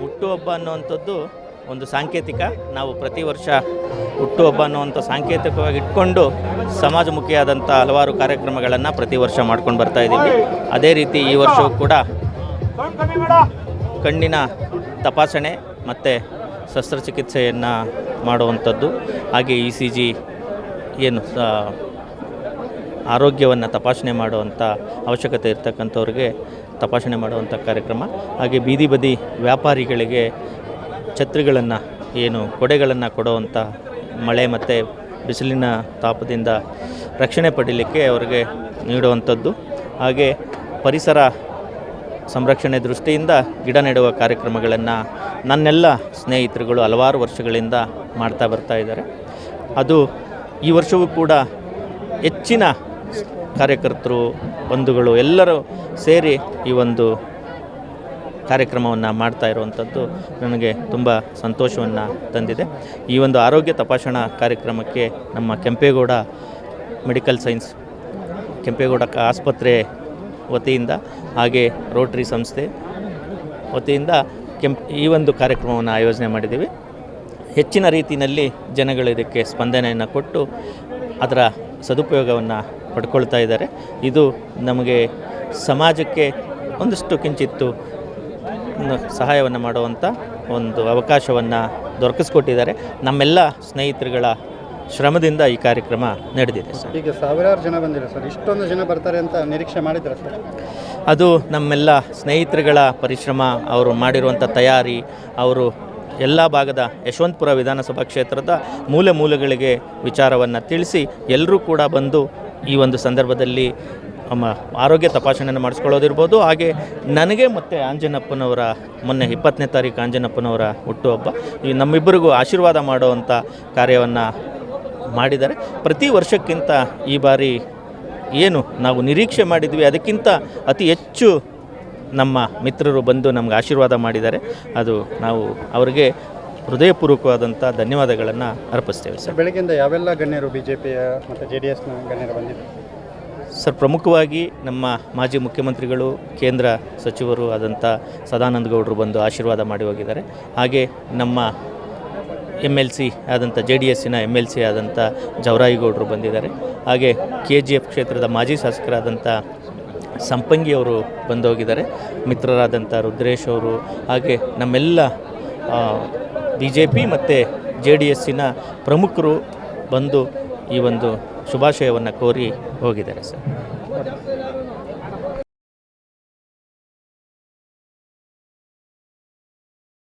ಹುಟ್ಟುಹಬ್ಬ ಅನ್ನುವಂಥದ್ದು ಒಂದು ಸಾಂಕೇತಿಕ. ನಾವು ಪ್ರತಿ ವರ್ಷ ಹುಟ್ಟುಹಬ್ಬ ಅನ್ನುವಂಥ ಸಾಂಕೇತಿಕವಾಗಿ ಇಟ್ಕೊಂಡು ಸಮಾಜಮುಖಿಯಾದಂಥ ಹಲವಾರು ಕಾರ್ಯಕ್ರಮಗಳನ್ನು ಪ್ರತಿ ವರ್ಷ ಮಾಡ್ಕೊಂಡು ಬರ್ತಾ ಇದ್ದೀವಿ. ಅದೇ ರೀತಿ ಈ ವರ್ಷವೂ ಕೂಡ ಕಣ್ಣಿನ ತಪಾಸಣೆ ಮತ್ತು ಶಸ್ತ್ರಚಿಕಿತ್ಸೆಯನ್ನು ಮಾಡುವಂಥದ್ದು, ಹಾಗೆ ECG ಏನು ಆರೋಗ್ಯವನ್ನು ತಪಾಸಣೆ ಮಾಡುವಂಥ ಅವಶ್ಯಕತೆ ಇರ್ತಕ್ಕಂಥವ್ರಿಗೆ ತಪಾಸಣೆ ಮಾಡುವಂಥ ಕಾರ್ಯಕ್ರಮ, ಹಾಗೆ ಬೀದಿ ಬದಿ ವ್ಯಾಪಾರಿಗಳಿಗೆ ಛತ್ರಿಗಳನ್ನು ಏನು ಕೊಡೆಗಳನ್ನು ಕೊಡುವಂಥ ಮಳೆ ಮತ್ತು ಬಿಸಿಲಿನ ತಾಪದಿಂದ ರಕ್ಷಣೆ ಪಡೀಲಿಕ್ಕೆ ಅವರಿಗೆ ನೀಡುವಂಥದ್ದು, ಹಾಗೆ ಪರಿಸರ ಸಂರಕ್ಷಣೆ ದೃಷ್ಟಿಯಿಂದ ಗಿಡ ನೆಡುವ ಕಾರ್ಯಕ್ರಮಗಳನ್ನು ನನ್ನೆಲ್ಲ ಸ್ನೇಹಿತರುಗಳು ಹಲವಾರು ವರ್ಷಗಳಿಂದ ಮಾಡ್ತಾ ಬರ್ತಾ ಇದ್ದಾರೆ. ಅದು ಈ ವರ್ಷವೂ ಕೂಡ ಹೆಚ್ಚಿನ ಕಾರ್ಯಕರ್ತರು, ಬಂಧುಗಳು ಎಲ್ಲರೂ ಸೇರಿ ಈ ಒಂದು ಕಾರ್ಯಕ್ರಮವನ್ನು ಮಾಡ್ತಾ ಇರುವಂಥದ್ದು ನನಗೆ ತುಂಬ ಸಂತೋಷವನ್ನು ತಂದಿದೆ. ಈ ಒಂದು ಆರೋಗ್ಯ ತಪಾಸಣಾ ಕಾರ್ಯಕ್ರಮಕ್ಕೆ ನಮ್ಮ ಕೆಂಪೇಗೌಡ ಮೆಡಿಕಲ್ ಸೈನ್ಸ್, ಕೆಂಪೇಗೌಡ ಆಸ್ಪತ್ರೆ ವತಿಯಿಂದ, ಹಾಗೆ ರೋಟರಿ ಸಂಸ್ಥೆ ವತಿಯಿಂದ ಈ ಒಂದು ಕಾರ್ಯಕ್ರಮವನ್ನು ಆಯೋಜನೆ ಮಾಡಿದ್ದೀವಿ. ಹೆಚ್ಚಿನ ರೀತಿಯಲ್ಲಿ ಜನಗಳು ಇದಕ್ಕೆ ಸ್ಪಂದನೆಯನ್ನು ಕೊಟ್ಟು ಅದರ ಸದುಪಯೋಗವನ್ನು ಪಡ್ಕೊಳ್ತಾ ಇದ್ದಾರೆ. ಇದು ನಮಗೆ ಸಮಾಜಕ್ಕೆ ಒಂದಷ್ಟು ಕಿಂಚಿತ್ತು ಸಹಾಯವನ್ನು ಮಾಡುವಂಥ ಒಂದು ಅವಕಾಶವನ್ನು ದೊರಕಿಸ್ಕೊಟ್ಟಿದ್ದಾರೆ. ನಮ್ಮೆಲ್ಲ ಸ್ನೇಹಿತರುಗಳ ಶ್ರಮದಿಂದ ಈ ಕಾರ್ಯಕ್ರಮ ನಡೆದಿದೆ ಸರ್. ಈಗ ಸಾವಿರಾರು ಜನ ಬಂದಿದೆ ಸರ್, ಇಷ್ಟೊಂದು ಜನ ಬರ್ತಾರೆ ಅಂತ ನಿರೀಕ್ಷೆ ಮಾಡಿದ್ದಾರೆ ಸರ್? ಅದು ನಮ್ಮೆಲ್ಲ ಸ್ನೇಹಿತರುಗಳ ಪರಿಶ್ರಮ, ಅವರು ಮಾಡಿರುವಂಥ ತಯಾರಿ, ಅವರು ಎಲ್ಲ ಭಾಗದ ಯಶವಂತಪುರ ವಿಧಾನಸಭಾ ಕ್ಷೇತ್ರದ ಮೂಲೆ ಮೂಲೆಗಳಿಗೆ ವಿಚಾರವನ್ನು ತಿಳಿಸಿ ಎಲ್ಲರೂ ಕೂಡ ಬಂದು ಈ ಒಂದು ಸಂದರ್ಭದಲ್ಲಿ ಆರೋಗ್ಯ ತಪಾಸಣೆಯನ್ನು ಮಾಡಿಸ್ಕೊಳ್ಳೋದಿರ್ಬೋದು. ಹಾಗೆ ನನಗೆ ಮತ್ತು ಆಂಜನಪ್ಪನವರ ಮೊನ್ನೆ 20ನೇ ತಾರೀಕು ಆಂಜನಪ್ಪನವರ ಹುಟ್ಟುಹಬ್ಬ, ಈ ನಮ್ಮಿಬ್ಬರಿಗೂ ಆಶೀರ್ವಾದ ಮಾಡುವಂಥ ಕಾರ್ಯವನ್ನು ಮಾಡಿದ್ದಾರೆ. ಪ್ರತಿ ವರ್ಷಕ್ಕಿಂತ ಈ ಬಾರಿ ಏನು ನಾವು ನಿರೀಕ್ಷೆ ಮಾಡಿದ್ವಿ ಅದಕ್ಕಿಂತ ಅತಿ ಹೆಚ್ಚು ನಮ್ಮ ಮಿತ್ರರು ಬಂದು ನಮ್ಗೆ ಆಶೀರ್ವಾದ ಮಾಡಿದ್ದಾರೆ. ಅದು ನಾವು ಅವರಿಗೆ ಹೃದಯಪೂರ್ವಕವಾದಂಥ ಧನ್ಯವಾದಗಳನ್ನು ಅರ್ಪಿಸ್ತೇವೆ ಸರ್. ಬೆಳಗ್ಗೆಯಿಂದ ಯಾವೆಲ್ಲ ಗಣ್ಯರು BJPಯ ಮತ್ತು JDSನ ಗಣ್ಯರು ಬಂದಿದ್ದಾರೆ ಸರ್? ಪ್ರಮುಖವಾಗಿ ನಮ್ಮ ಮಾಜಿ ಮುಖ್ಯಮಂತ್ರಿಗಳು, ಕೇಂದ್ರ ಸಚಿವರು ಆದಂಥ ಸದಾನಂದ ಗೌಡರು ಬಂದು ಆಶೀರ್ವಾದ ಮಾಡಿ ಹೋಗಿದ್ದಾರೆ. ಹಾಗೆ ನಮ್ಮ MLC ಆದಂಥ JDSನ MLC ಆದಂಥ ಜವರಾಯಿಗೌಡರು ಬಂದಿದ್ದಾರೆ. ಹಾಗೆ KGF ಕ್ಷೇತ್ರದ ಮಾಜಿ ಶಾಸಕರಾದಂಥ ಸಂಪಂಗಿಯವರು ಬಂದೋಗಿದ್ದಾರೆ. ಮಿತ್ರರಾದಂಥ ರುದ್ರೇಶ್ ಅವರು, ಹಾಗೆ ನಮ್ಮೆಲ್ಲ BJP ಮತ್ತು JDSನ ಪ್ರಮುಖರು ಬಂದು ಈ ಒಂದು ಶುಭಾಶಯವನ್ನು ಕೋರಿ ಹೋಗಿದ್ದಾರೆ ಸರ್.